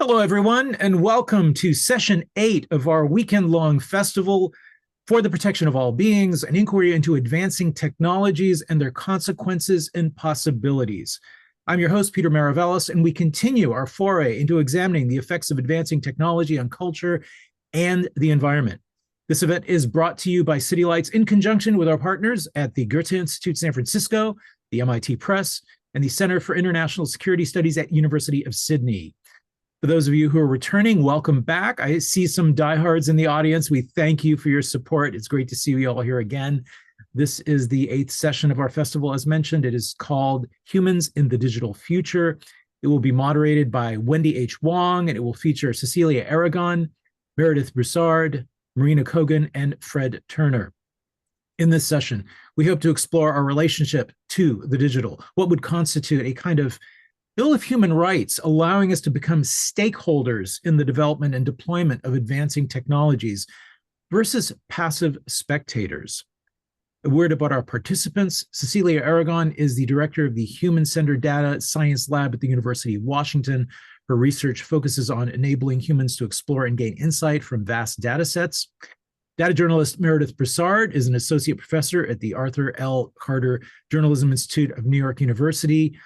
Hello, everyone, and welcome to session 8 of our weekend-long festival for the protection of all beings, an inquiry into advancing technologies and their consequences and possibilities. I'm your host, Peter Maravellis, and we continue our foray into examining the effects of advancing technology on culture and the environment. This event is brought to you by City Lights in conjunction with our partners at the Goethe Institute San Francisco, the MIT Press, and the Center for International Security Studies at University of Sydney. For those of you who are returning, welcome back. I see some diehards in the audience. We thank you for your support. It's great to see you all here again. This is the 8th session of our festival, as mentioned. It is called Humans in the Digital Future. It will be moderated by Wendy H. Wong, and it will feature Cecilia Aragon, Meredith Broussard, Marina Kogan, and Fred Turner. In this session, we hope to explore our relationship to the digital, what would constitute a kind of Biil of Human Rights, allowing us to become stakeholders in the development and deployment of advancing technologies versus passive spectators. A word about our participants. Cecilia Aragon is the director of the Human-Centered Data Science Lab at the University of Washington. Her research focuses on enabling humans to explore and gain insight from vast data sets. Data journalist Meredith Broussard is an associate professor at the Arthur L. Carter Journalism Institute of New York University,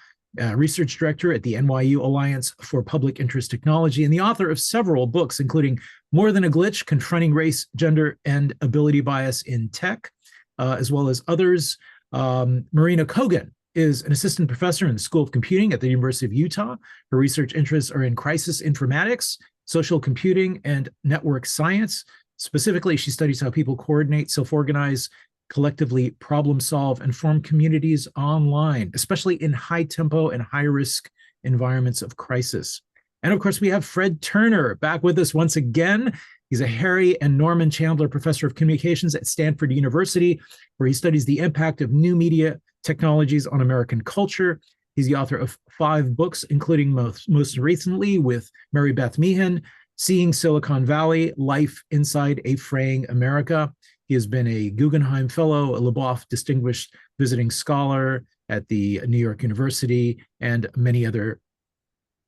research director at the NYU Alliance for Public Interest Technology, and the author of several books, including More Than a Glitch, Confronting Race, Gender, and Ability Bias in Tech, as well as others. Marina Kogan is an assistant professor in the School of Computing at the University of Utah. Her research interests are in crisis informatics, social computing, and network science. Specifically, she studies how people coordinate, self-organize, collectively problem solve, and form communities online, especially in high tempo and high risk environments of crisis. And of course, we have Fred Turner back with us once again. He's a Harry and Norman Chandler Professor of Communications at Stanford University, where he studies the impact of new media technologies on American culture. He's the author of 5 books, including most recently with Mary Beth Meehan, Seeing Silicon Valley, Life Inside a Fraying America. He has been a Guggenheim Fellow, a Leboff Distinguished Visiting Scholar at the New York University, and many other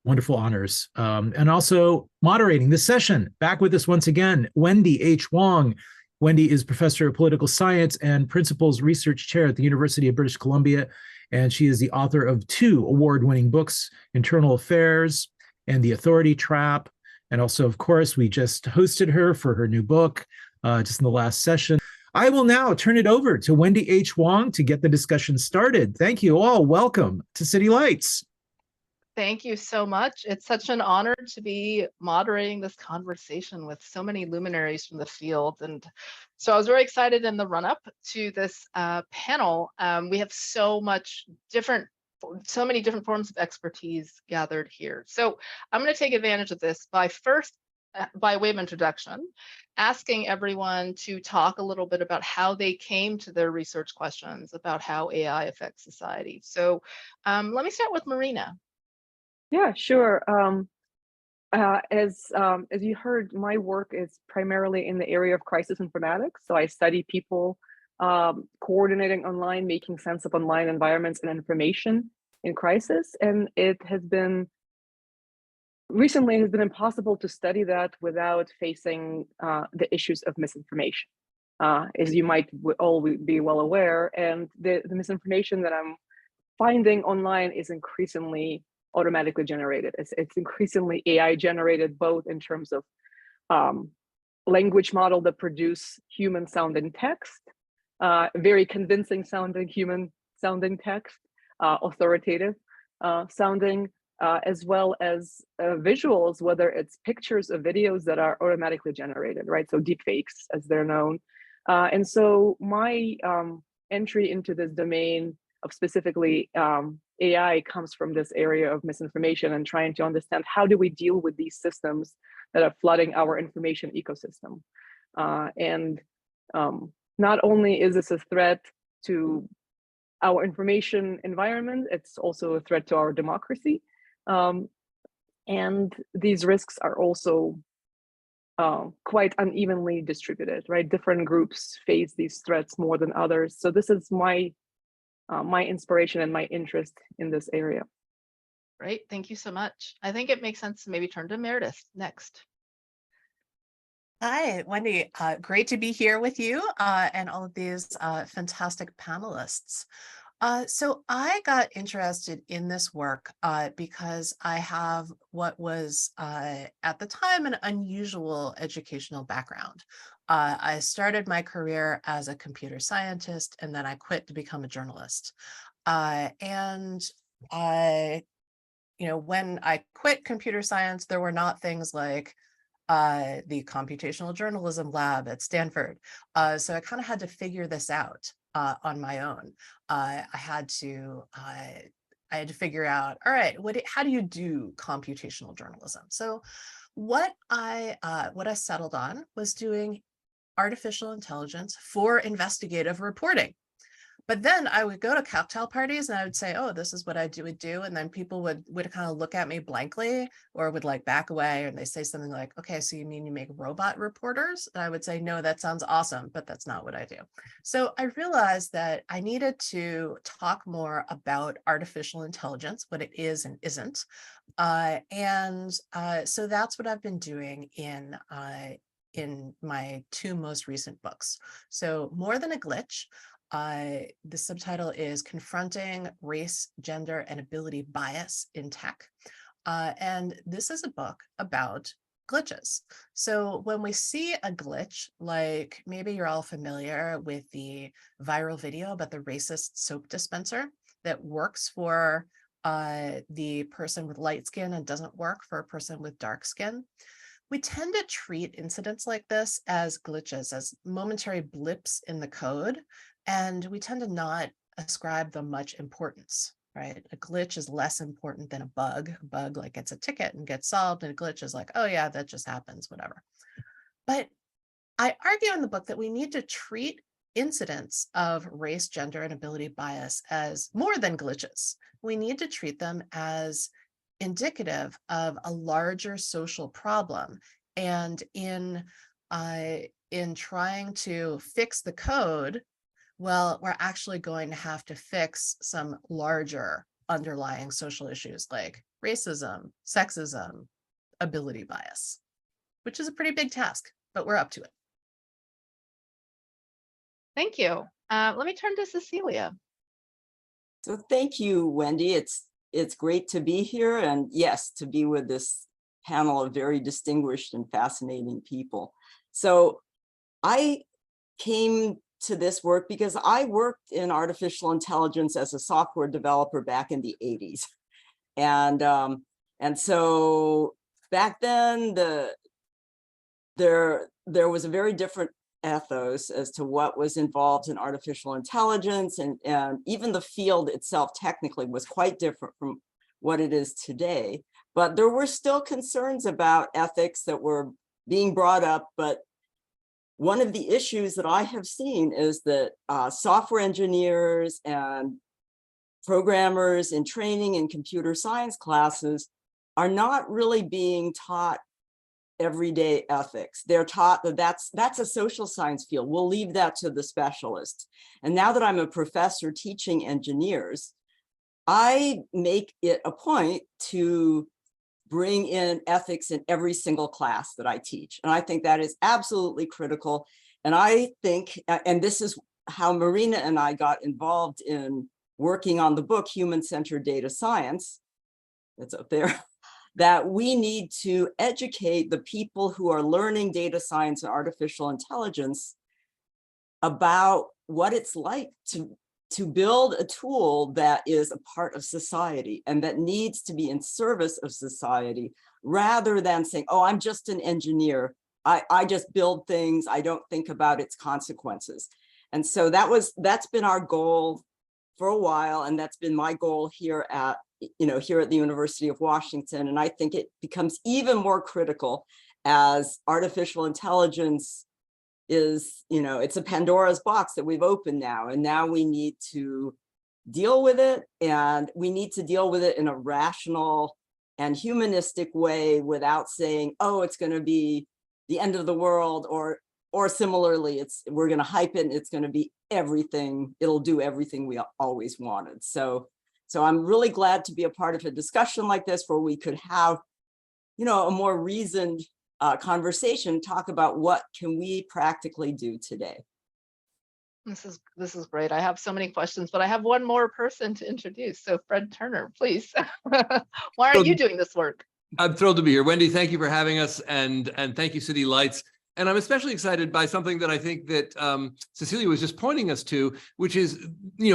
wonderful honors. And also moderating this session. Back with us once again, Wendy H. Wong. Wendy is Professor of Political Science and Principals Research Chair at the University of British Columbia, and she is the author of 2 award-winning books, Internal Affairs and The Authority Trap. And also, of course, we just hosted her for her new book, just in the last session. I will now turn it over to Wendy H. Wong to get the discussion started. Thank you all. Welcome to City Lights. Thank you so much. It's such an honor to be moderating this conversation with so many luminaries from the field. And so I was very excited in the run-up to this panel. We have so many different forms of expertise gathered here. So I'm going to take advantage of this by way of introduction, asking everyone to talk a little bit about how they came to their research questions about how AI affects society. So let me start with Marina. Yeah, sure. As you heard, my work is primarily in the area of crisis informatics. So I study people coordinating online, making sense of online environments and information in crisis. And it has been recently impossible to study that without facing the issues of misinformation, as you might all be well aware. And the misinformation that I'm finding online is increasingly automatically generated. It's increasingly AI generated, both in terms of language model that produce human sounding text, very convincing sounding human sounding text, authoritative sounding, as well as visuals, whether it's pictures or videos that are automatically generated, right? So deepfakes, as they're known. And so my entry into this domain of specifically AI comes from this area of misinformation and trying to understand how do we deal with these systems that are flooding our information ecosystem. And not only is this a threat to our information environment, it's also a threat to our democracy. And these risks are also quite unevenly distributed, right? Different groups face these threats more than others. So this is my inspiration and my interest in this area. Great, thank you so much. I think it makes sense to maybe turn to Meredith next. Hi, Wendy. Great to be here with you and all of these fantastic panelists. So I got interested in this work because I have what was at the time an unusual educational background. I started my career as a computer scientist, and then I quit to become a journalist. And I, when I quit computer science, there were not things like the computational journalism lab at Stanford. So I kind of had to figure this out on my own. I had to figure out, all right, how do you do computational journalism? So what I settled on was doing artificial intelligence for investigative reporting. But then I would go to cocktail parties and I would say, oh, this is what I would do. And then people would kind of look at me blankly or would like back away, and they say something like, okay, so you mean you make robot reporters? And I would say, no, that sounds awesome, but that's not what I do. So I realized that I needed to talk more about artificial intelligence, what it is and isn't. So that's what I've been doing in my two most recent books. So More Than a Glitch. The subtitle is Confronting Race, Gender, and Ability Bias in Tech. And this is a book about glitches. So when we see a glitch, like maybe you're all familiar with the viral video about the racist soap dispenser that works for the person with light skin and doesn't work for a person with dark skin. We tend to treat incidents like this as glitches, as momentary blips in the code, and we tend to not ascribe them much importance, right? A glitch is less important than a bug. A bug like gets a ticket and gets solved, and a glitch is like, oh yeah, that just happens, whatever. But I argue in the book that we need to treat incidents of race, gender, and ability bias as more than glitches. We need to treat them as indicative of a larger social problem. And in trying to fix the code, well, we're actually going to have to fix some larger underlying social issues like racism, sexism, ability bias, which is a pretty big task, but we're up to it. Thank you. Let me turn to Cecilia. So thank you, Wendy. It's great to be here, and yes, to be with this panel of very distinguished and fascinating people. So I came to this work because I worked in artificial intelligence as a software developer back in the 80s. And so back then there was a very different ethos as to what was involved in artificial intelligence, and even the field itself technically was quite different from what it is today. But there were still concerns about ethics that were being brought up. But one of the issues that I have seen is that software engineers and programmers in training in computer science classes are not really being taught everyday ethics. They're taught that that's a social science field. We'll leave that to the specialists. And now that I'm a professor teaching engineers, I make it a point to bring in ethics in every single class that I teach. And I think that is absolutely critical. And I think, and this is how Marina and I got involved in working on the book, Human-Centered Data Science, that's up there, that we need to educate the people who are learning data science and artificial intelligence about what it's like to build a tool that is a part of society and that needs to be in service of society, rather than saying, oh, I'm just an engineer. I just build things. I don't think about its consequences. And so that's been our goal for a while. And that's been my goal here at the University of Washington. And I think it becomes even more critical as artificial intelligence is, it's a Pandora's box that we've opened now. And now we need to deal with it. And we need to deal with it in a rational and humanistic way without saying, oh, it's going to be the end of the world, or similarly, we're going to hype it and it's going to be everything. It'll do everything we always wanted. So So I'm really glad to be a part of a discussion like this where we could have, a more reasoned conversation, talk about what can we practically do today. This is great. I have so many questions, but I have one more person to introduce. So Fred Turner, please. Why are you doing this work? I'm thrilled to be here. Wendy, thank you for having us, and thank you, City Lights. And I'm especially excited by something that I think that Cecilia was just pointing us to, which is,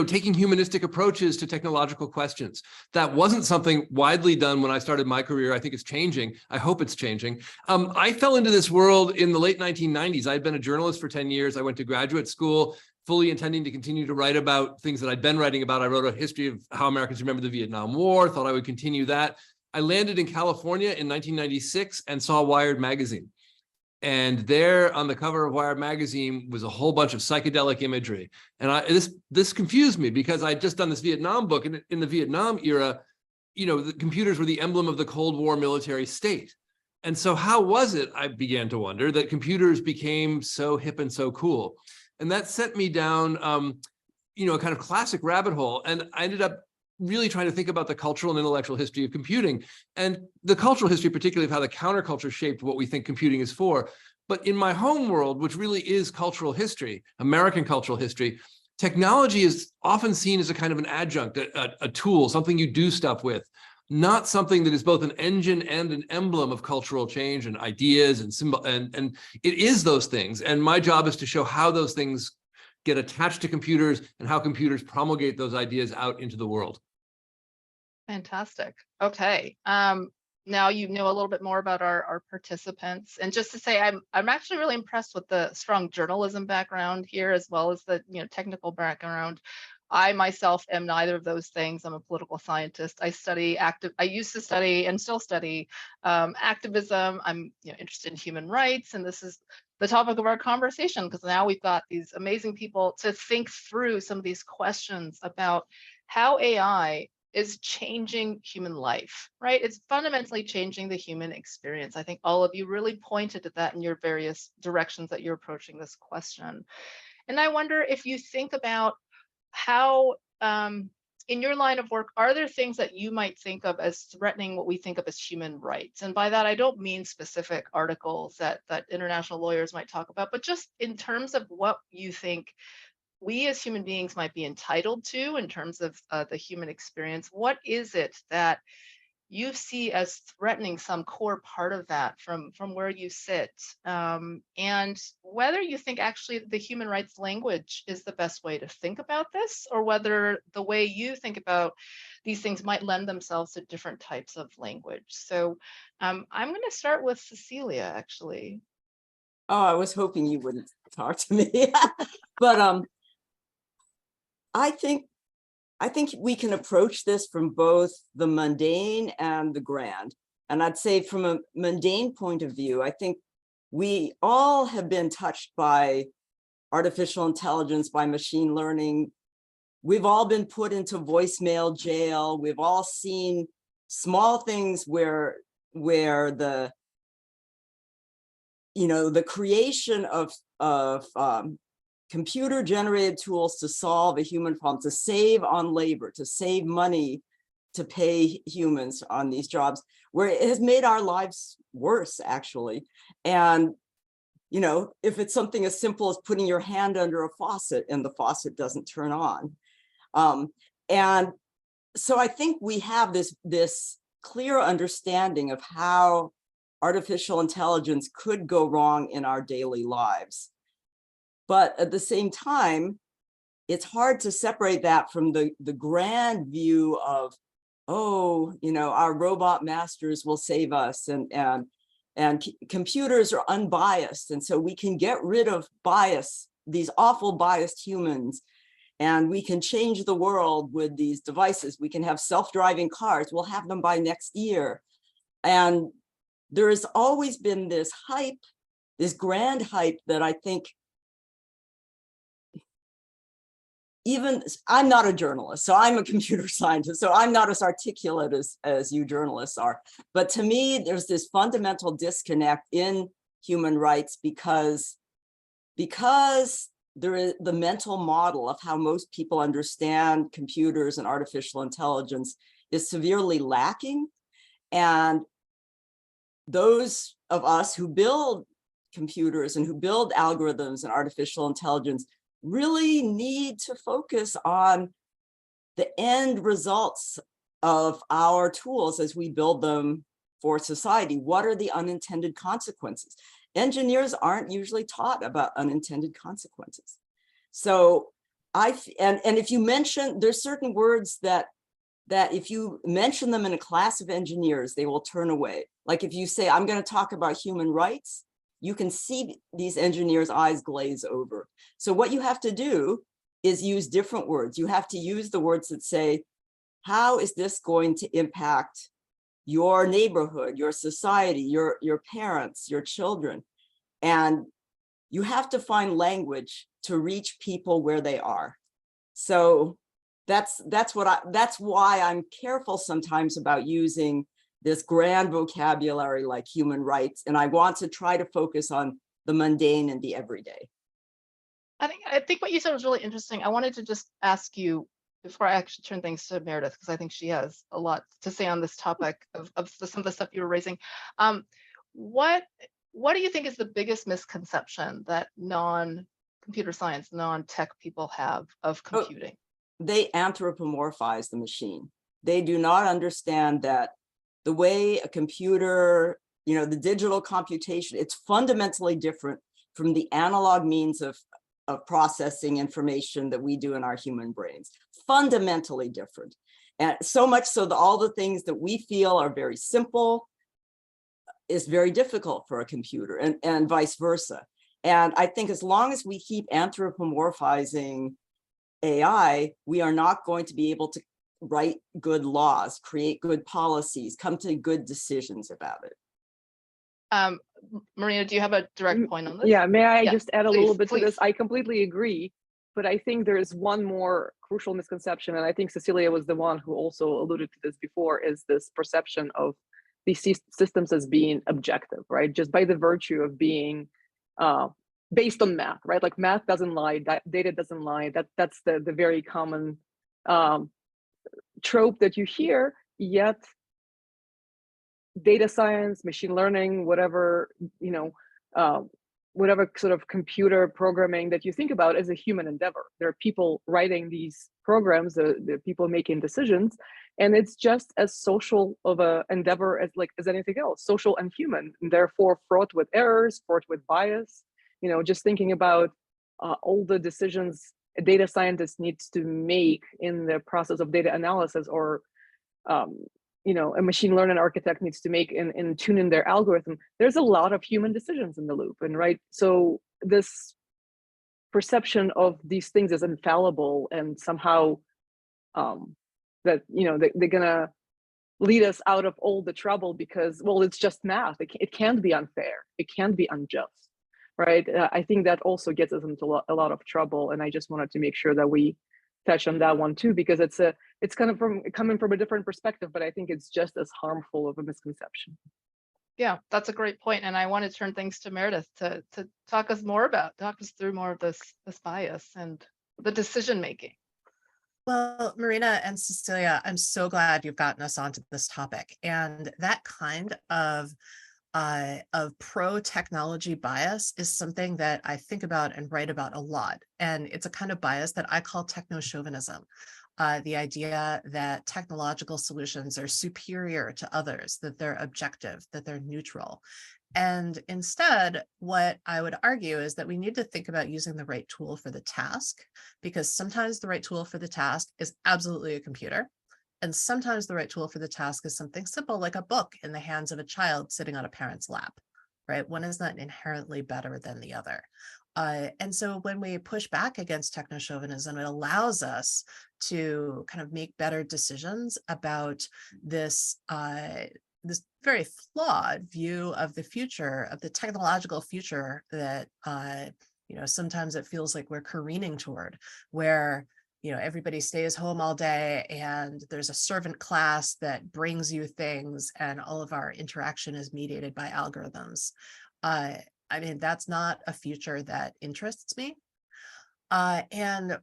taking humanistic approaches to technological questions. That wasn't something widely done when I started my career. I think it's changing. I hope it's changing. I fell into this world in the late 1990s. I'd been a journalist for 10 years. I went to graduate school, fully intending to continue to write about things that I'd been writing about. I wrote a history of how Americans remember the Vietnam War, thought I would continue that. I landed in California in 1996 and saw Wired magazine. And there on the cover of Wired magazine was a whole bunch of psychedelic imagery. And this confused me because I'd just done this Vietnam book. And in the Vietnam era, the computers were the emblem of the Cold War military state. And so how was it, I began to wonder, that computers became so hip and so cool? And that sent me down, a kind of classic rabbit hole. And I ended up really trying to think about the cultural and intellectual history of computing, and the cultural history, particularly of how the counterculture shaped what we think computing is for. But in my home world, which really is cultural history, American cultural history, technology is often seen as a kind of an adjunct, a tool, something you do stuff with, not something that is both an engine and an emblem of cultural change and ideas and symbol. And it is those things. And my job is to show how those things get attached to computers and how computers promulgate those ideas out into the world. Fantastic. Okay. Now you know a little bit more about our participants, and just to say, I'm actually really impressed with the strong journalism background here, as well as the technical background. I myself am neither of those things. I'm a political scientist. I used to study and still study activism. I'm interested in human rights, and this is the topic of our conversation because now we've got these amazing people to think through some of these questions about how AI is changing human life, right? It's fundamentally changing the human experience. I think all of you really pointed at that in your various directions that you're approaching this question. And I wonder if you think about how, in your line of work, are there things that you might think of as threatening what we think of as human rights? And by that, I don't mean specific articles that international lawyers might talk about, but just in terms of what you think we as human beings might be entitled to in terms of the human experience. What is it that you see as threatening some core part of that from where you sit? And whether you think actually the human rights language is the best way to think about this, or whether the way you think about these things might lend themselves to different types of language. So I'm going to start with Cecilia, actually. Oh, I was hoping you wouldn't talk to me. But I think we can approach this from both the mundane and the grand. And I'd say from a mundane point of view, I think we all have been touched by artificial intelligence, by machine learning. We've all been put into voicemail jail. We've all seen small things where the creation of computer-generated tools to solve a human problem, to save on labor, to save money, to pay humans on these jobs, where it has made our lives worse, actually. And, if it's something as simple as putting your hand under a faucet and the faucet doesn't turn on. And so I think we have this clear understanding of how artificial intelligence could go wrong in our daily lives. But at the same time, it's hard to separate that from the grand view of, our robot masters will save us, and computers are unbiased. And so we can get rid of bias, these awful biased humans, and we can change the world with these devices. We can have self-driving cars. We'll have them by next year. And there has always been this hype, this grand hype that I think, I'm not a journalist, so I'm a computer scientist, so I'm not as articulate as you journalists are. But to me, there's this fundamental disconnect in human rights because there is the mental model of how most people understand computers and artificial intelligence is severely lacking. And those of us who build computers and who build algorithms and artificial intelligence really need to focus on the end results of our tools as we build them for society. What are the unintended consequences? Engineers aren't usually taught about unintended consequences. So and if you mention, there's certain words that if you mention them in a class of engineers, they will turn away. Like if you say, I'm going to talk about human rights, you can see these engineers' eyes glaze over. So what you have to do is use different words. You have to use the words that say, how is this going to impact your neighborhood, your society, your parents, your children? And you have to find language to reach people where they are. So that's why I'm careful sometimes about using this grand vocabulary like human rights. And I want to try to focus on the mundane and the everyday. I think what you said was really interesting. I wanted to just ask you before I actually turn things to Meredith, because I think she has a lot to say on this topic of some of the stuff you were raising. What do you think is the biggest misconception that non-computer science, non-tech people have of computing? They anthropomorphize the machine. They do not understand that the way a computer, the digital computation, it's fundamentally different from the analog means of processing information that we do in our human brains. Fundamentally different. And so much so that all the things that we feel are very simple is very difficult for a computer, and vice versa. And I think as long as we keep anthropomorphizing AI, we are not going to be able to write good laws, create good policies, come to good decisions about it. Marina, do you have a direct point on this? Yeah, may I just add a little bit please. to this? I completely agree, but I think there is one more crucial misconception, and I think Cecilia was the one who also alluded to this before, is this perception of these systems as being objective, right? Just by the virtue of being based on math, right? Like math doesn't lie, data doesn't lie. That's the very common trope that you hear, yet data science, machine learning, whatever, whatever sort of computer programming that you think about is a human endeavor. There are people writing these programs, there are people making decisions, and it's just as social of a endeavor as anything else, social and human, and therefore fraught with errors, fraught with bias. Just thinking about all the decisions a data scientist needs to make in the process of data analysis, or a machine learning architect needs to make in tuning their algorithm. There's a lot of human decisions in the loop, and so this perception of these things as infallible and somehow that they're gonna lead us out of all the trouble because, well, it's just math. It can't be unfair. It can't be unjust, right? I think that also gets us into a lot of trouble, and I just wanted to make sure that we touch on that one too, because it's kind of coming from a different perspective, but I think it's just as harmful of a misconception. Yeah, that's a great point, and I want to turn things to Meredith to talk us through more of this bias and the decision making. Well, Marina and Cecilia, I'm so glad you've gotten us onto this topic, and that kind of pro-technology bias is something that I think about and write about a lot. And it's a kind of bias that I call techno-chauvinism. The idea that technological solutions are superior to others, that they're objective, that they're neutral. And instead, what I would argue is that we need to think about using the right tool for the task, because sometimes the right tool for the task is absolutely a computer. And sometimes the right tool for the task is something simple, like a book in the hands of a child sitting on a parent's lap, right? One is not inherently better than the other. And so when we push back against techno-chauvinism, it allows us to kind of make better decisions about this very flawed view of the future, of the technological future that, sometimes it feels like we're careening toward, where everybody stays home all day and there's a servant class that brings you things and all of our interaction is mediated by algorithms. That's not a future that interests me. And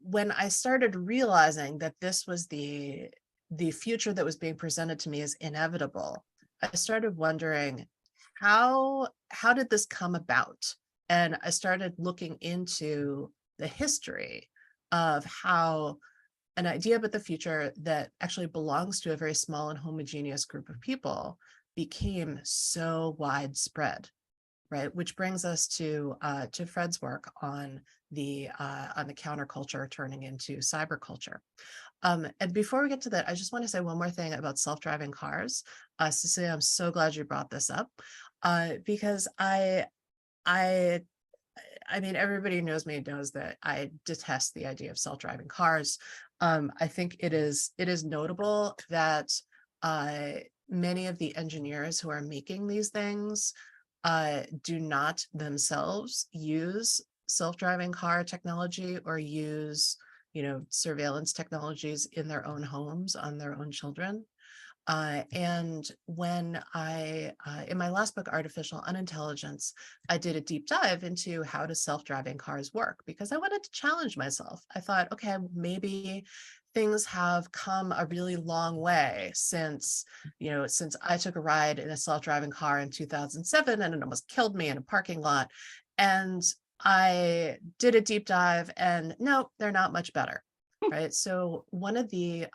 when I started realizing that this was the future that was being presented to me as inevitable, I started wondering, how did this come about? And I started looking into the history of how an idea about the future that actually belongs to a very small and homogeneous group of people became so widespread, right? Which brings us to Fred's work on the counterculture turning into cyberculture. And before we get to that, I just want to say one more thing about self-driving cars. Cecilia, I'm so glad you brought this up, because I mean, everybody who knows me knows that I detest the idea of self-driving cars. I think it is notable that many of the engineers who are making these things do not themselves use self-driving car technology or use, surveillance technologies in their own homes on their own children. And when in my last book, Artificial Unintelligence, I did a deep dive into how do self-driving cars work, because I wanted to challenge myself. I thought, okay, maybe things have come a really long way since I took a ride in a self-driving car in 2007 and it almost killed me in a parking lot. And I did a deep dive and no, they're not much better. Right. So one of the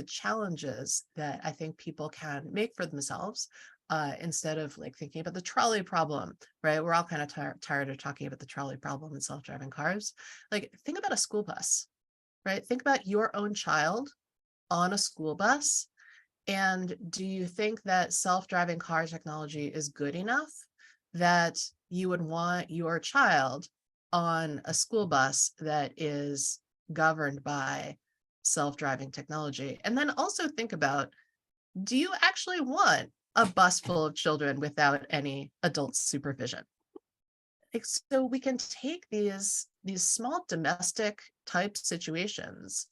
challenges that I think people can make for themselves, instead of like thinking about the trolley problem, right? We're all kind of tired of talking about the trolley problem in self-driving cars. Like, think about a school bus, right? Think about your own child on a school bus. And do you think that self-driving car technology is good enough that you would want your child on a school bus that is governed by self-driving technology? And then also think about, do you actually want a bus full of children without any adult supervision? So we can take these small domestic type situations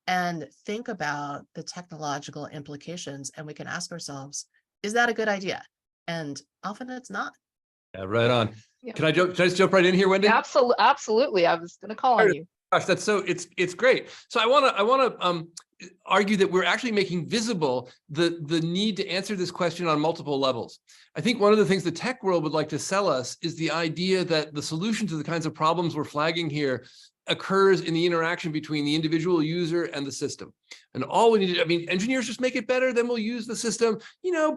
and think about the technological implications, and we can ask ourselves, is that a good idea? And often it's not. Yeah, right on. Yeah. Can I just jump right in here, Wendy? Absolutely. I was going to call on you. Gosh, that's so it's great. So I want to argue that we're actually making visible the need to answer this question on multiple levels. I think one of the things the tech world would like to sell us is the idea that the solution to the kinds of problems we're flagging here occurs in the interaction between the individual user and the system. And all we need to, I mean, engineers just make it better, then we'll use the system.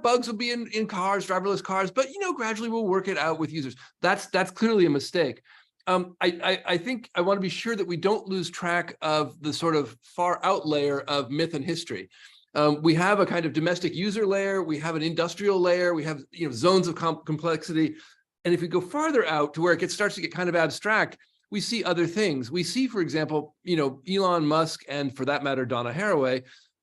Bugs will be in cars, driverless cars, but gradually we'll work it out with users. That's clearly a mistake. I think I want to be sure that we don't lose track of the sort of far out layer of myth and history. We have a kind of domestic user layer, we have an industrial layer, we have zones of complexity. And if we go farther out to where it starts to get kind of abstract, we see other things. We see, for example, Elon Musk, and for that matter, Donna Haraway,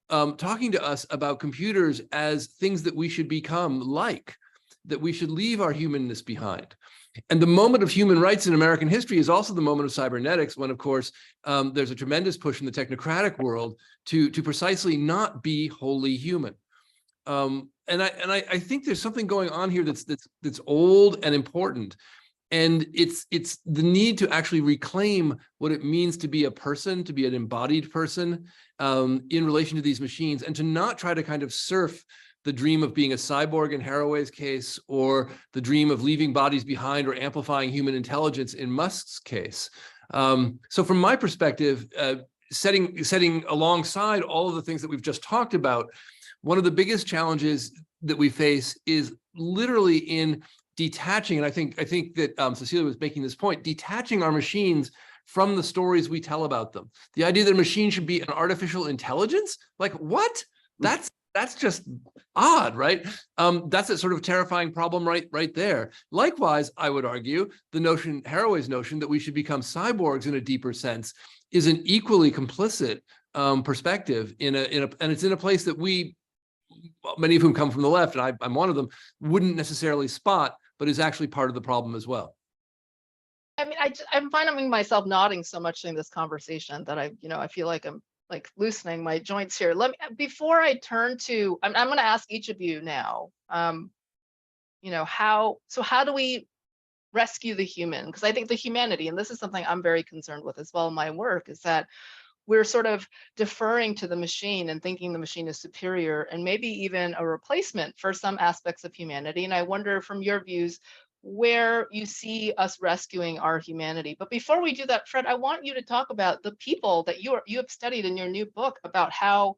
talking to us about computers as things that we should become like, that we should leave our humanness behind. And the moment of human rights in American history is also the moment of cybernetics, when, of course, there's a tremendous push in the technocratic world to precisely not be wholly human. And I think there's something going on here that's old and important. And it's the need to actually reclaim what it means to be a person, to be an embodied person in relation to these machines, and to not try to kind of surf the dream of being a cyborg in Haraway's case, or the dream of leaving bodies behind or amplifying human intelligence in Musk's case. So from my perspective, setting alongside all of the things that we've just talked about, one of the biggest challenges that we face is literally in detaching, and I think that Cecilia was making this point, detaching our machines from the stories we tell about them. The idea that a machine should be an artificial intelligence, like what? That's just odd, right? That's a sort of terrifying problem right there. Likewise, I would argue the notion, Haraway's notion, that we should become cyborgs in a deeper sense is an equally complicit perspective and it's in a place that we, many of whom come from the left, and I'm one of them, wouldn't necessarily spot, but is actually part of the problem as well. I mean, I'm finding myself nodding so much in this conversation that I feel like I'm like loosening my joints here. Before I turn to, I'm going to ask each of you now, how do we rescue the human, because I think the humanity, and this is something I'm very concerned with as well in my work, is that we're sort of deferring to the machine and thinking the machine is superior and maybe even a replacement for some aspects of humanity. And I wonder, from your views, where you see us rescuing our humanity. But before we do that, Fred, I want you to talk about the people that you have studied in your new book, about how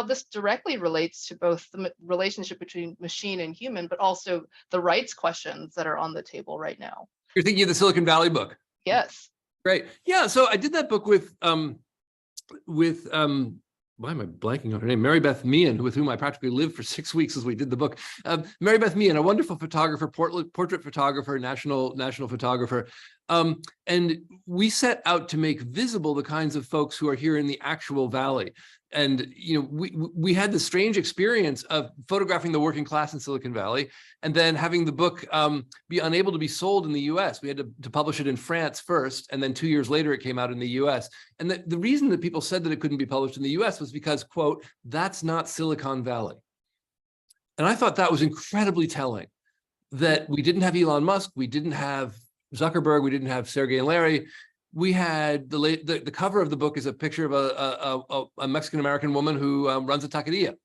this directly relates to both the relationship between machine and human, but also the rights questions that are on the table right now. You're thinking of the Silicon Valley book? Yes. Great. Yeah. So I did that book with why am I blanking on her name? Maribeth Meehan, with whom I practically lived for 6 weeks as we did the book. Maribeth Meehan, a wonderful photographer, portrait photographer, national photographer. And we set out to make visible the kinds of folks who are here in the actual valley. And we had this strange experience of photographing the working class in Silicon Valley, and then having the book be unable to be sold in the US. We had to publish it in France first, and then 2 years later it came out in the US. And the reason that people said that it couldn't be published in the US was because, quote, that's not Silicon Valley. And I thought that was incredibly telling, that we didn't have Elon Musk, we didn't have Zuckerberg, we didn't have Sergey and Larry. We had the cover of the book is a picture of a Mexican-American woman who runs a taqueria.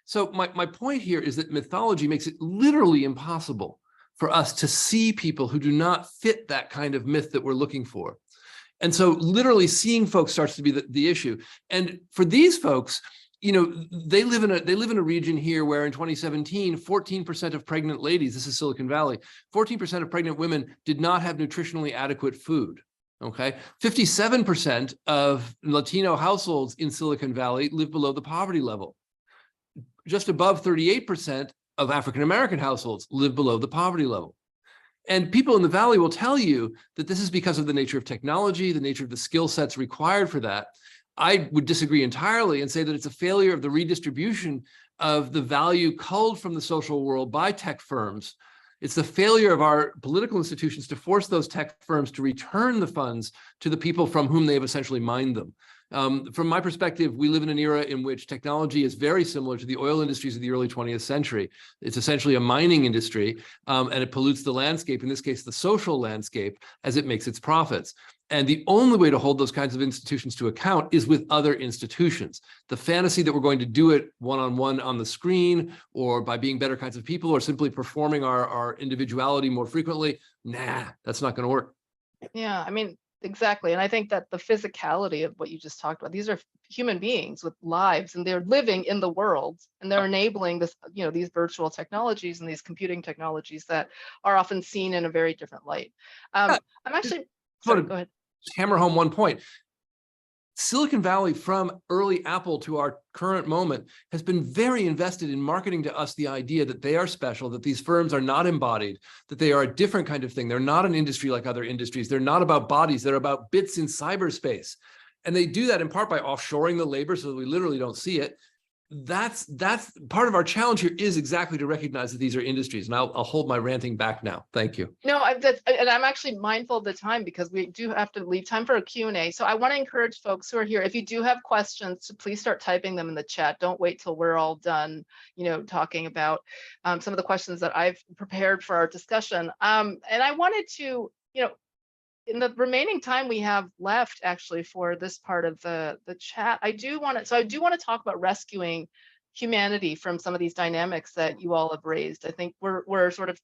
So my point here is that mythology makes it literally impossible for us to see people who do not fit that kind of myth that we're looking for. And so literally seeing folks starts to be the issue. And for these folks, they live in a region here where in 2017, 14% of pregnant ladies, this is Silicon Valley, 14% of pregnant women did not have nutritionally adequate food. Okay, 57% of Latino households in Silicon Valley live below the poverty level. Just above 38% of African-American households live below the poverty level. And people in the Valley will tell you that this is because of the nature of technology, the nature of the skill sets required for that. I would disagree entirely and say that it's a failure of the redistribution of the value culled from the social world by tech firms. It's the failure of our political institutions to force those tech firms to return the funds to the people from whom they have essentially mined them. From my perspective, we live in an era in which technology is very similar to the oil industries of the early 20th century. It's essentially a mining industry, and it pollutes the landscape, in this case, the social landscape, as it makes its profits. And the only way to hold those kinds of institutions to account is with other institutions. The fantasy that we're going to do it one-on-one on the screen, or by being better kinds of people, or simply performing our individuality more frequently, nah, that's not going to work. Yeah, I mean, exactly. And I think that the physicality of what you just talked about, these are human beings with lives, and they're living in the world, and they're enabling this, these virtual technologies and these computing technologies that are often seen in a very different light. I'm actually, sorry, go ahead. Hammer home one point. Silicon Valley, from early Apple to our current moment, has been very invested in marketing to us the idea that they are special, that these firms are not embodied, that they are a different kind of thing. They're not an industry like other industries. They're not about bodies. They're about bits in cyberspace. And they do that in part by offshoring the labor so that we literally don't see it. That's part of our challenge here, is exactly to recognize that these are industries. And I'll hold my ranting back now. Thank you. No, and I'm actually mindful of the time, because we do have to leave time for a Q&A. So I want to encourage folks who are here, if you do have questions, to please start typing them in the chat. Don't wait till we're all done, talking about some of the questions that I've prepared for our discussion. And I wanted to, in the remaining time we have left, actually, for this part of the chat, I do want to talk about rescuing humanity from some of these dynamics that you all have raised. I think we're sort of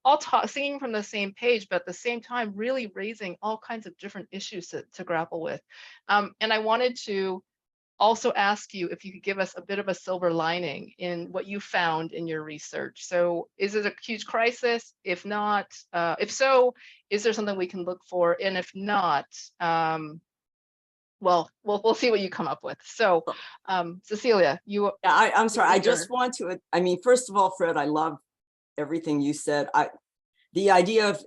all singing from the same page, but at the same time, really raising all kinds of different issues to grapple with. And I wanted to also ask you if you could give us a bit of a silver lining in what you found in your research. So is it a huge crisis? If not, if so, is there something we can look for? And if not, well, we'll see what you come up with. So Cecilia, you. Yeah, I'm sorry. I just want to, first of all, Fred, I love everything you said. The idea of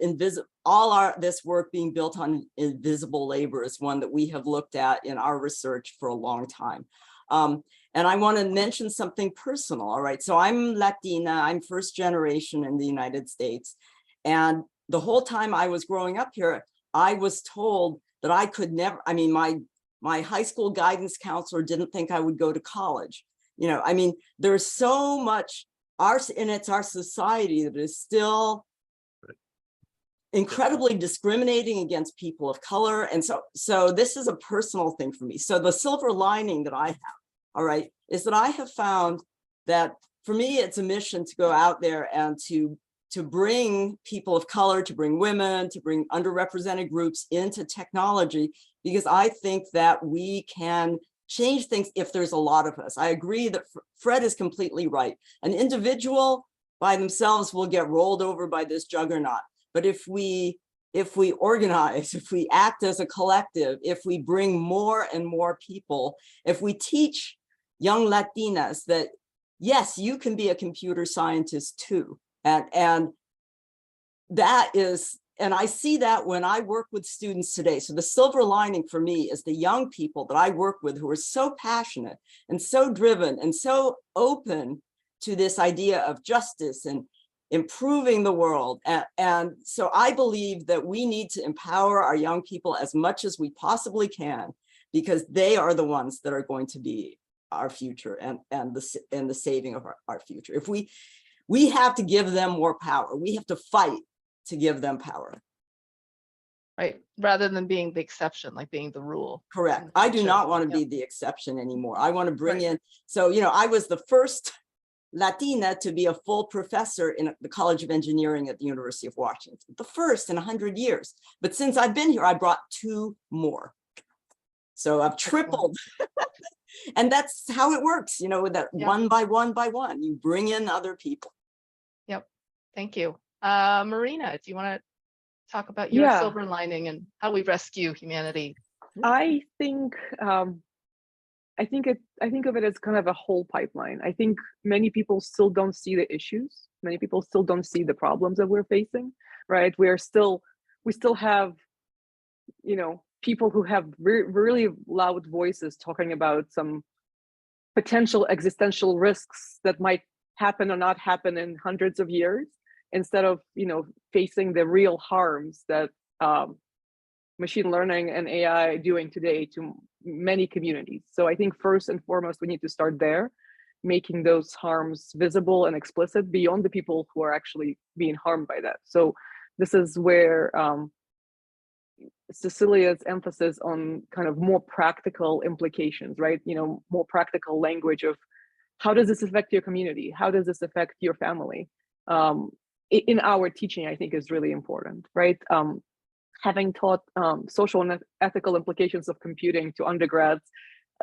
this work being built on invisible labor is one that we have looked at in our research for a long time. And I want to mention something personal. All right. So I'm Latina. I'm first generation in the United States. And the whole time I was growing up here, I was told that I could never, my high school guidance counselor didn't think I would go to college. There's so much, it's our society that is still incredibly discriminating against people of color. And so this is a personal thing for me. So the silver lining that I have, all right, is that I have found that for me, it's a mission to go out there and to bring people of color, to bring women, to bring underrepresented groups into technology, because I think that we can change things if there's a lot of us. I agree that Fred is completely right. An individual by themselves will get rolled over by this juggernaut. But if we organize, if we act as a collective, if we bring more and more people, if we teach young Latinas that, yes, you can be a computer scientist too. And that is, and I see that when I work with students today. So the silver lining for me is the young people that I work with who are so passionate and so driven and so open to this idea of justice and improving the world. And so I believe that we need to empower our young people as much as we possibly can, because they are the ones that are going to be our future and the saving of our future. If we have to give them more power. We have to fight to give them power. Right, rather than being the exception, like being the rule. Correct. I do not want to be the exception anymore. I want to bring in, so, you know, I was the first Latina to be a full professor in the College of Engineering at the University of Washington, the first in 100 years. But since I've been here, I brought 2 more. So I've tripled. And that's how it works, you know, with that one by one by one, you bring in other people. Yep. Thank you. Marina, do you want to talk about your silver lining and how we rescue humanity? I think I think of it as kind of a whole pipeline. I think many people still don't see the issues. Many people still don't see the problems that we're facing, right? We still have, you know, people who have really loud voices talking about some potential existential risks that might happen or not happen in hundreds of years, instead of, you know, facing the real harms that machine learning and AI are doing today to many communities. So I think first and foremost, we need to start there, making those harms visible and explicit beyond the people who are actually being harmed by that. So this is where Cecilia's emphasis on kind of more practical implications, right? You know, more practical language of how does this affect your community? How does this affect your family? In our teaching, I think is really important, right? Having taught social and ethical implications of computing to undergrads,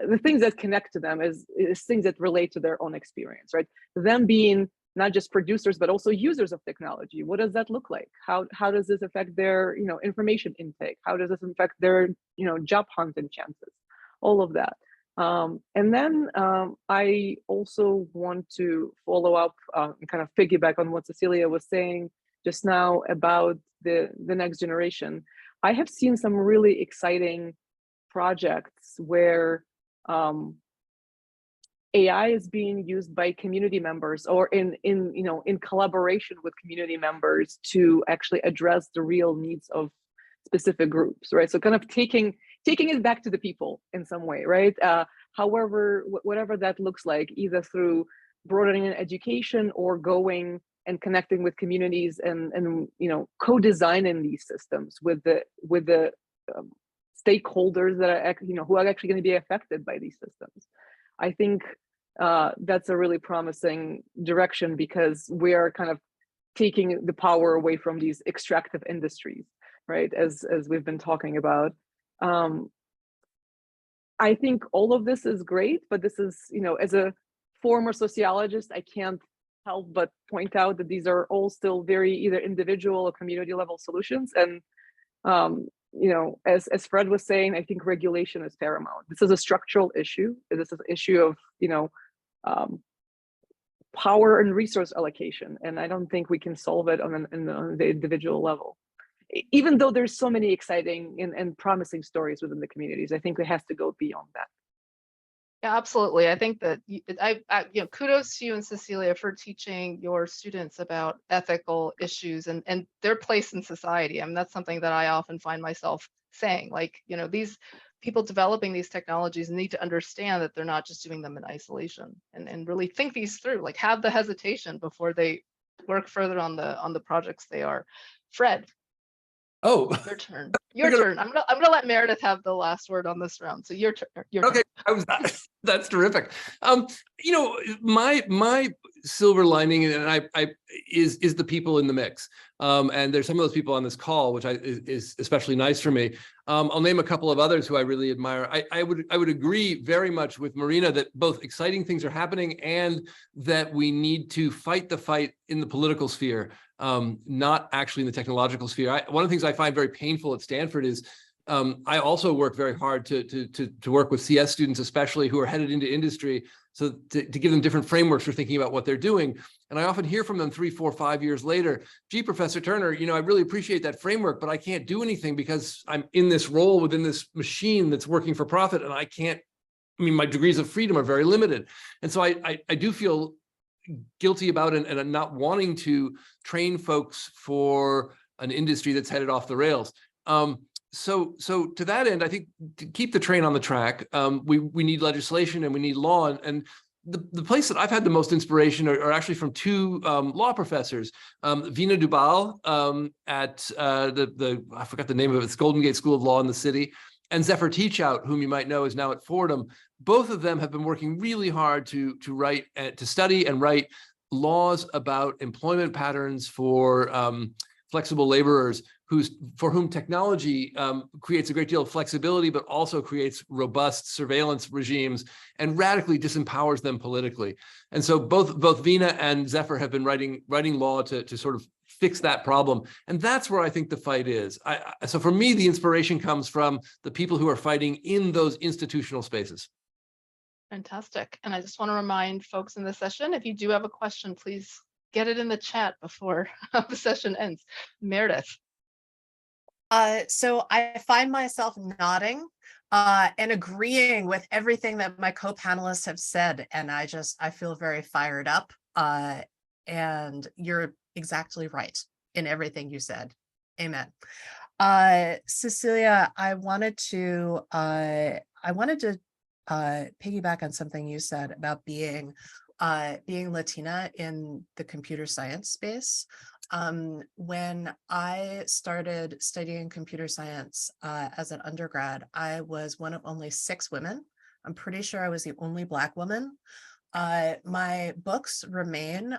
the things that connect to them is things that relate to their own experience, right? Them being not just producers, but also users of technology. What does that look like? How does this affect their, you know, information intake? How does this affect their, you know, job hunting chances? All of that. And then I also want to follow up and kind of piggyback on what Cecilia was saying just now about the next generation. I have seen some really exciting projects where AI is being used by community members, or in collaboration with community members, to actually address the real needs of specific groups, right? So kind of taking it back to the people in some way, right? However, whatever that looks like, either through broadening education or going and connecting with communities and you know, co-designing these systems with the stakeholders that are, you know, who are actually going to be affected by these systems. I think that's a really promising direction, because we are kind of taking the power away from these extractive industries, right? As we've been talking about. I think all of this is great, but this is, you know, as a former sociologist, I can't help but point out that these are all still very either individual or community level solutions. And you know, as Fred was saying, I think regulation is paramount. This is a structural issue. This is an issue of, you know, power and resource allocation. And I don't think we can solve it on the individual level. Even though there's so many exciting and promising stories within the communities, I think it has to go beyond that. Yeah, absolutely. I think that you know, kudos to you and Cecilia for teaching your students about ethical issues and their place in society. I mean, that's something that I often find myself saying, like, you know, these people developing these technologies need to understand that they're not just doing them in isolation, and really think these through, like have the hesitation before they work further on the projects they are. Fred. Oh, Your turn. Your turn. I'm gonna let Meredith have the last word on this round. So your turn. Your okay. turn. That's terrific. My silver lining, and I is the people in the mix. And there's some of those people on this call, which is especially nice for me. I'll name a couple of others who I really admire. I would agree very much with Marina that both exciting things are happening and that we need to fight the fight in the political sphere, not actually in the technological sphere. One of the things I find very painful at Stanford is I also work very hard to work with CS students, especially who are headed into industry, so to give them different frameworks for thinking about what they're doing. And I often hear from them 3, 4, 5 years later, gee, Professor Turner, I really appreciate that framework, but I can't do anything because I'm in this role within this machine that's working for profit, and my degrees of freedom are very limited. And so I do feel guilty about it, and not wanting to train folks for an industry that's headed off the rails. So to that end, I think to keep the train on the track, we need legislation and we need law. And the place that I've had the most inspiration are actually from two law professors, Vina Dubal at I forgot the name of it, it's Golden Gate School of Law in the city, and Zephyr Teachout, whom you might know is now at Fordham. Both of them have been working really hard to study and write laws about employment patterns for flexible laborers for whom technology creates a great deal of flexibility, but also creates robust surveillance regimes and radically disempowers them politically. And so both Vina and Zephyr have been writing law to sort of fix that problem. And that's where I think the fight is. So for me, the inspiration comes from the people who are fighting in those institutional spaces. Fantastic. And I just want to remind folks in this session, if you do have a question, please get it in the chat before the session ends. Meredith. So I find myself nodding and agreeing with everything that my co-panelists have said. And I feel very fired up. And you're exactly right in everything you said. Amen. Cecilia, I wanted to piggyback on something you said about being Latina in the computer science space. When I started studying computer science as an undergrad, I was one of only 6 women. I'm pretty sure I was the only Black woman. My books remain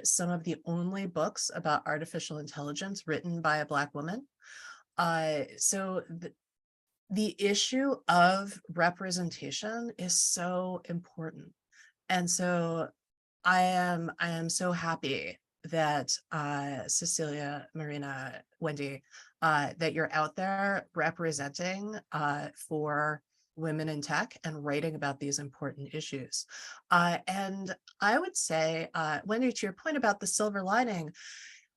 some of the only books about artificial intelligence written by a Black woman. So the issue of representation is so important. And so I am so happy that Cecilia, Marina, Wendy, that you're out there representing for women in tech and writing about these important issues. And I would say, Wendy, to your point about the silver lining,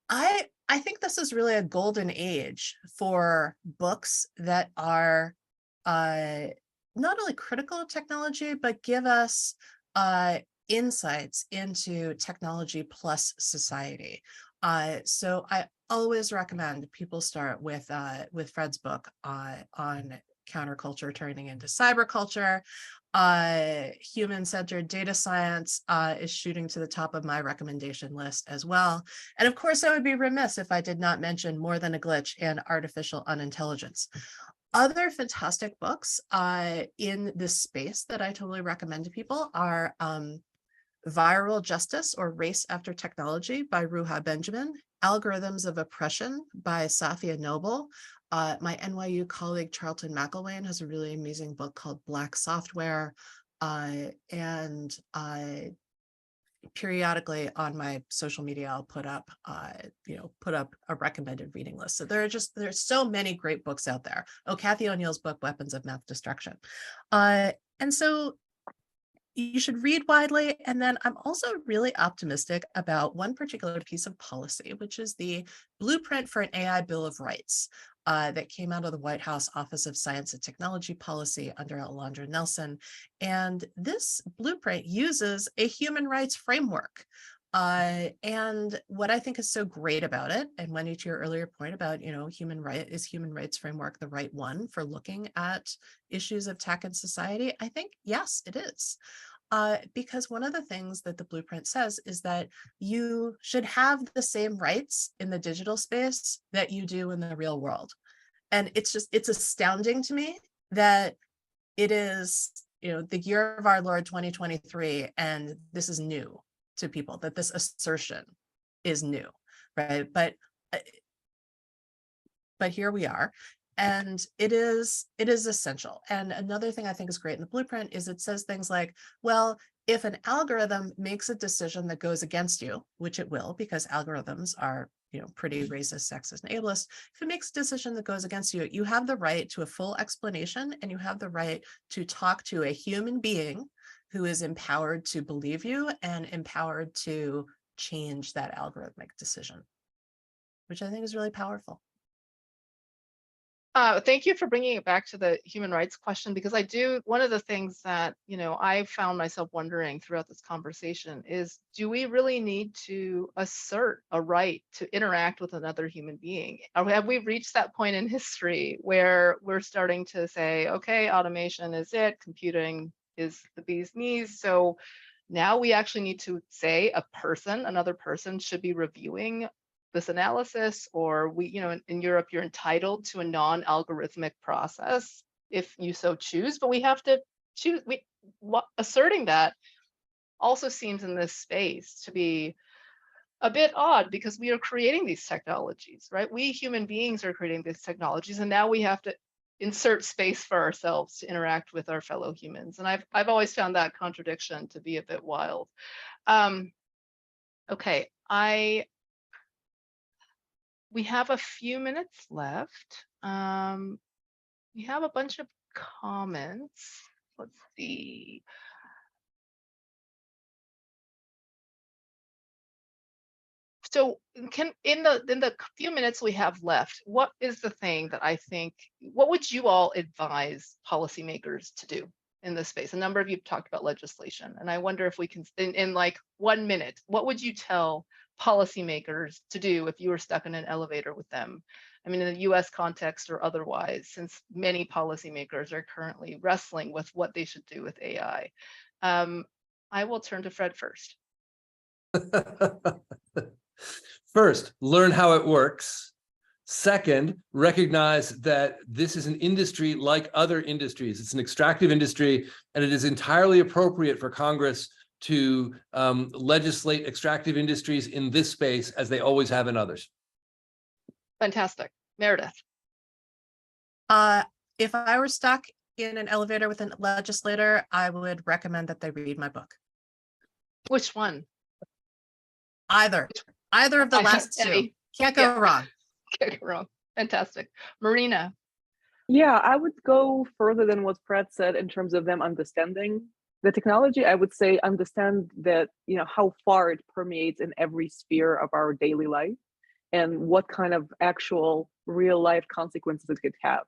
I think this is really a golden age for books that are not only critical of technology, but give us insights into technology plus society. So I always recommend people start with Fred's book on counterculture turning into cyberculture. Human-centered data science is shooting to the top of my recommendation list as well. And of course, I would be remiss if I did not mention More Than a Glitch and Artificial Unintelligence. Other fantastic books in this space that I totally recommend to people are Viral Justice or Race After Technology by Ruha Benjamin, Algorithms of Oppression by Safia Noble. My NYU colleague Charlton McElwain has a really amazing book called Black Software, and periodically on my social media I'll put up a recommended reading list. So there's so many great books out there. Oh, Kathy O'Neill's book Weapons of Math Destruction, and so you should read widely. And then I'm also really optimistic about one particular piece of policy, which is the blueprint for an AI Bill of Rights that came out of the White House Office of Science and Technology Policy under Alondra Nelson. And this blueprint uses a human rights framework. And what I think is so great about it, and Wendy, to your earlier point about, human rights framework the right one for looking at issues of tech and society? I think, yes, it is. because one of the things that the blueprint says is that you should have the same rights in the digital space that you do in the real world. And it's astounding to me that it is, the year of our Lord 2023, and this is new to people, that this assertion is new, right? But here we are. And it is essential. And another thing I think is great in the blueprint is it says things like, well, if an algorithm makes a decision that goes against you, which it will, because algorithms are, pretty racist, sexist, and ableist, if it makes a decision that goes against you, you have the right to a full explanation, and you have the right to talk to a human being who is empowered to believe you and empowered to change that algorithmic decision, which I think is really powerful. Thank you for bringing it back to the human rights question, because one of the things that, I found myself wondering throughout this conversation is, do we really need to assert a right to interact with another human being? Or have we reached that point in history where we're starting to say, okay, automation is it, computing is the bee's knees, so now we actually need to say another person should be reviewing this analysis, or in Europe, you're entitled to a non-algorithmic process if you so choose, but we have to choose. Asserting that also seems in this space to be a bit odd, because we are creating these technologies, right? We human beings are creating these technologies, and now we have to insert space for ourselves to interact with our fellow humans. And I've always found that contradiction to be a bit wild. Okay, we have a few minutes left. We have a bunch of comments. Let's see. So in the few minutes we have left, what is the thing that what would you all advise policymakers to do in this space? A number of you talked about legislation, and I wonder if we can, in like 1 minute, what would you tell policymakers to do if you were stuck in an elevator with them? I mean, in the US context or otherwise, since many policymakers are currently wrestling with what they should do with AI. I will turn to Fred first. First, learn how it works. Second, recognize that this is an industry like other industries. It's an extractive industry, and it is entirely appropriate for Congress to legislate extractive industries in this space as they always have in others. Fantastic. Meredith. If I were stuck in an elevator with a legislator, I would recommend that they read my book. Which one? Either of the last two. Can't go wrong. Can't go wrong. Fantastic. Marina. Yeah, I would go further than what Fred said in terms of them understanding the technology. I would say understand that, how far it permeates in every sphere of our daily life, and what kind of actual real life consequences it could have.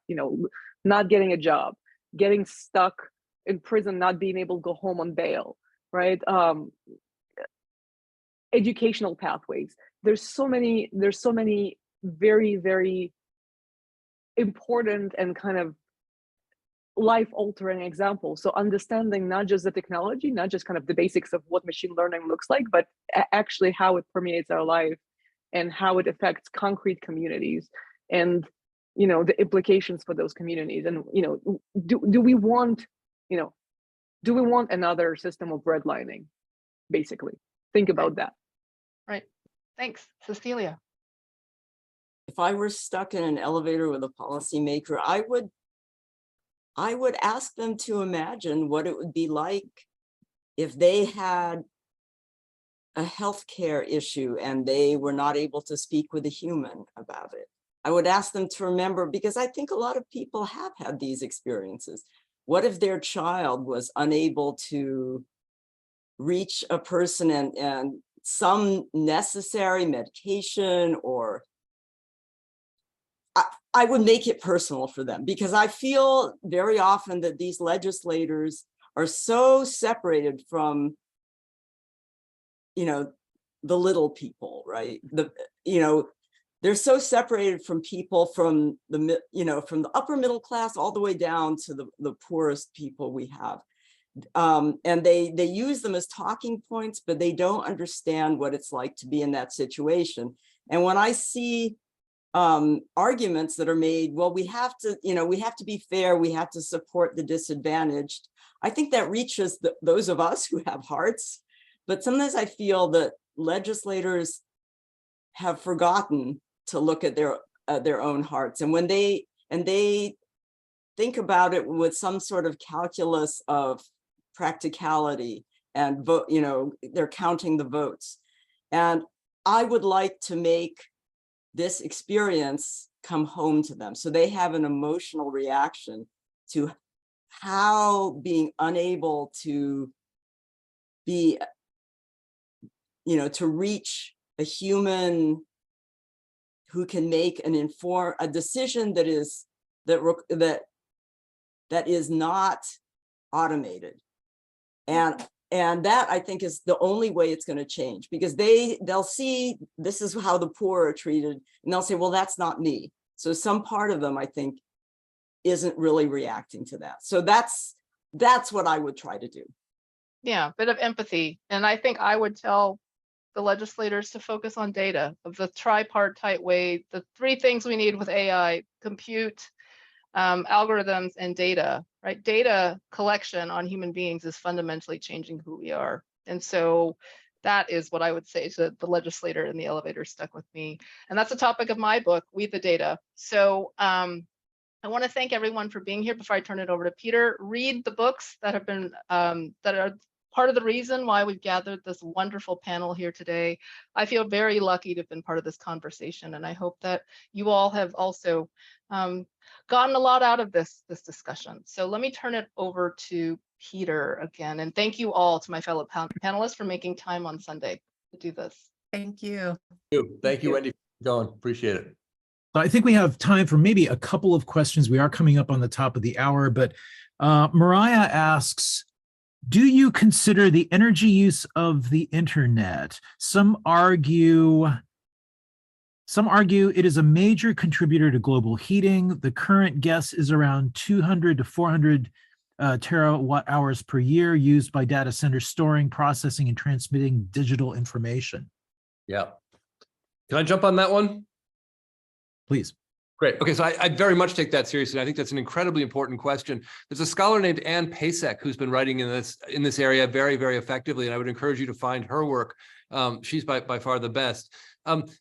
Not getting a job, getting stuck in prison, not being able to go home on bail, right? Educational pathways. There's so many very, very important and kind of life-altering examples. So understanding not just the technology, not just kind of the basics of what machine learning looks like, but actually how it permeates our life and how it affects concrete communities, and the implications for those communities. And do we want another system of redlining? Basically, think about that. Right. Thanks. Cecilia. If I were stuck in an elevator with a policymaker, I would ask them to imagine what it would be like if they had a healthcare issue and they were not able to speak with a human about it. I would ask them to remember, because I think a lot of people have had these experiences. What if their child was unable to reach a person and some necessary medication, or I would make it personal for them, because I feel very often that these legislators are so separated from, the little people, right? They're so separated from people from the, from the upper middle class all the way down to the poorest people we have. And they use them as talking points, but they don't understand what it's like to be in that situation. And when I see arguments that are made, well, we have to be fair, we have to support the disadvantaged, I think that reaches those of us who have hearts. But sometimes I feel that legislators have forgotten to look at their own hearts. And when they think about it with some sort of calculus of practicality and vote, they're counting the votes. And I would like to make this experience come home to them, so they have an emotional reaction to how being unable to be, to reach a human who can make a decision that is not automated. And that, I think, is the only way it's going to change, because they'll see this is how the poor are treated, and they'll say, well, that's not me. So some part of them, I think, isn't really reacting to that. So that's what I would try to do. Yeah, a bit of empathy. And I think I would tell the legislators to focus on data of the tripartite way, the three things we need with AI: compute, algorithms, and data, right? Data collection on human beings is fundamentally changing who we are. And so that is what I would say to the legislator in the elevator stuck with me. And that's the topic of my book, We the Data. So I want to thank everyone for being here. Before I turn it over to Peter, read the books that have been, that are part of the reason why we've gathered this wonderful panel here today. I feel very lucky to have been part of this conversation, and I hope that you all have also gotten a lot out of this discussion. So let me turn it over to Peter again, and thank you all, to my fellow panelists, for making time on Sunday to do this. Thank you. Thank you, Wendy, for going. Appreciate it. I think we have time for maybe a couple of questions. We are coming up on the top of the hour, but Mariah asks, do you consider the energy use of the internet? Some argue it is a major contributor to global heating. The current guess is around 200 to 400 terawatt hours per year used by data centers storing, processing, and transmitting digital information. Yeah. Can I jump on that one? Please. Great. Okay, so I very much take that seriously. I think that's an incredibly important question. There's a scholar named Anne Pasek who's been writing in this area very, very effectively, and I would encourage you to find her work. She's by far the best.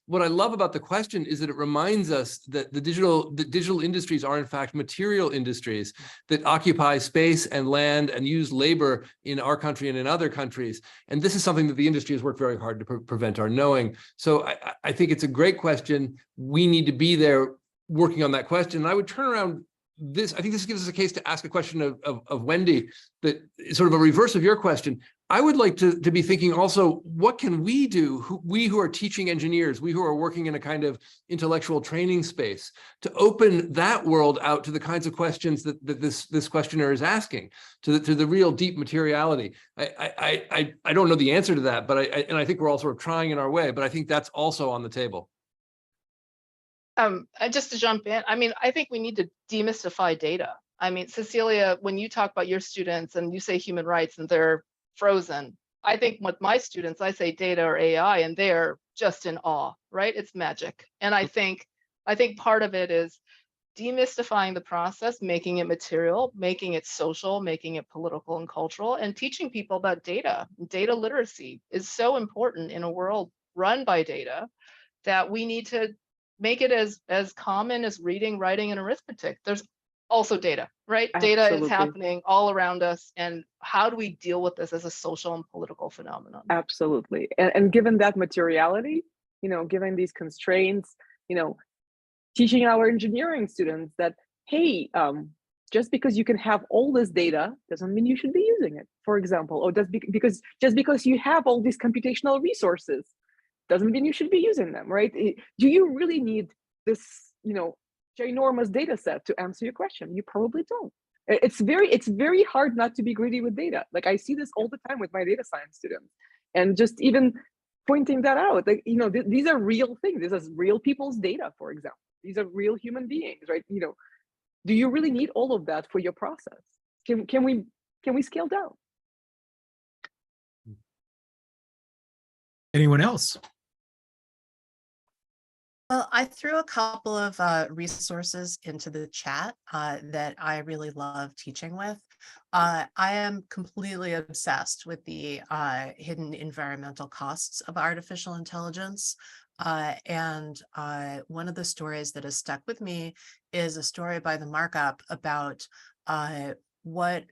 What I love about the question is that it reminds us that the digital industries are in fact material industries that occupy space and land and use labor in our country and in other countries. And this is something that the industry has worked very hard to prevent our knowing. So I think it's a great question. We need to be there working on that question. And I would turn around this, I think this gives us a case to ask a question of Wendy, that is sort of a reverse of your question. I would like to be thinking also, what can we do, we who are teaching engineers, we who are working in a kind of intellectual training space, to open that world out to the kinds of questions that this questioner is asking, to the real deep materiality. I don't know the answer to that, but I think we're all sort of trying in our way, but I think that's also on the table. Just to jump in, I mean, I think we need to demystify data. I mean, Cecilia, when you talk about your students and you say human rights and they're frozen, I think with my students, I say data or AI and they're just in awe, right? It's magic. And I think part of it is demystifying the process, making it material, making it social, making it political and cultural, and teaching people about data. Data literacy is so important in a world run by data that we need to make it as common as reading, writing, and arithmetic. There's also data, right? Absolutely. Data is happening all around us. And how do we deal with this as a social and political phenomenon? Absolutely. And given that materiality, given these constraints, teaching our engineering students that, hey, just because you can have all this data doesn't mean you should be using it, for example, or just because you have all these computational resources doesn't mean you should be using them, right? Do you really need this, ginormous data set to answer your question? You probably don't. It's very hard not to be greedy with data. Like I see this all the time with my data science students, and just even pointing that out, like, these are real things. This is real people's data, for example. These are real human beings, right? Do you really need all of that for your process? Can we can we scale down? Anyone else? Well, I threw a couple of resources into the chat that I really love teaching with. I am completely obsessed with the hidden environmental costs of artificial intelligence. And one of the stories that has stuck with me is a story by the Markup about what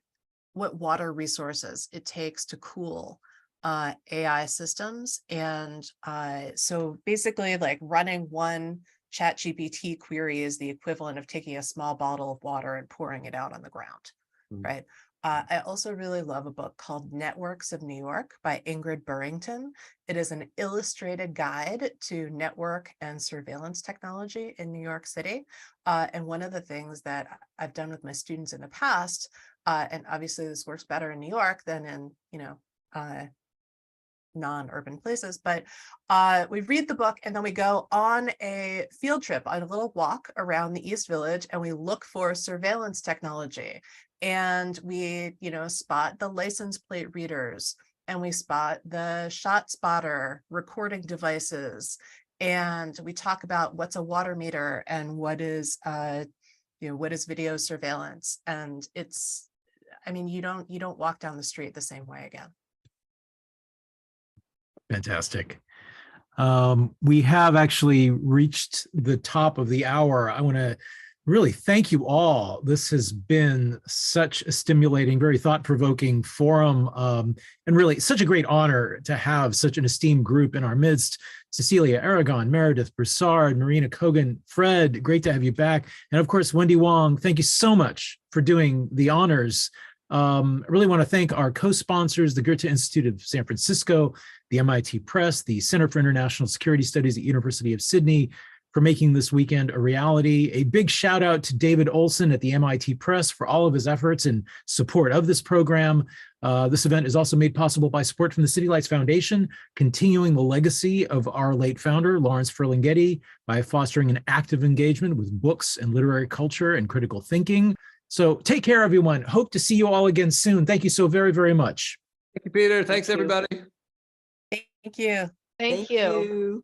water resources it takes to cool AI systems. And so basically like running one ChatGPT query is the equivalent of taking a small bottle of water and pouring it out on the ground, right? I also really love a book called Networks of New York by Ingrid Burrington. It is an illustrated guide to network and surveillance technology in New York City. And one of the things that I've done with my students in the past, and obviously this works better in New York than in, non-urban places, but we read the book and then we go on a field trip, on a little walk around the East Village, and we look for surveillance technology. And we, spot the license plate readers, and we spot the shot spotter recording devices. And we talk about what's a water meter and what is, what is video surveillance. And it's, you don't walk down the street the same way again. Fantastic. We have actually reached the top of the hour. I want to really thank you all. This has been such a stimulating, very thought-provoking forum, and really such a great honor to have such an esteemed group in our midst. Cecilia, Aragon, Meredith, Broussard, Marina, Kogan, Fred, great to have you back. And of course, Wendy, Wong, thank you so much for doing the honors. I really want to thank our co-sponsors, the Goethe Institute of San Francisco, the MIT Press, the Center for International Security Studies at University of Sydney, for making this weekend a reality. A big shout out to David Olson at the MIT Press for all of his efforts in support of this program. This event is also made possible by support from the City Lights Foundation, continuing the legacy of our late founder, Lawrence Ferlinghetti, by fostering an active engagement with books and literary culture and critical thinking. So take care, everyone. Hope to see you all again soon. Thank you so very, very much. Thank you, Peter. Thanks, everybody. Thank you. Thank you.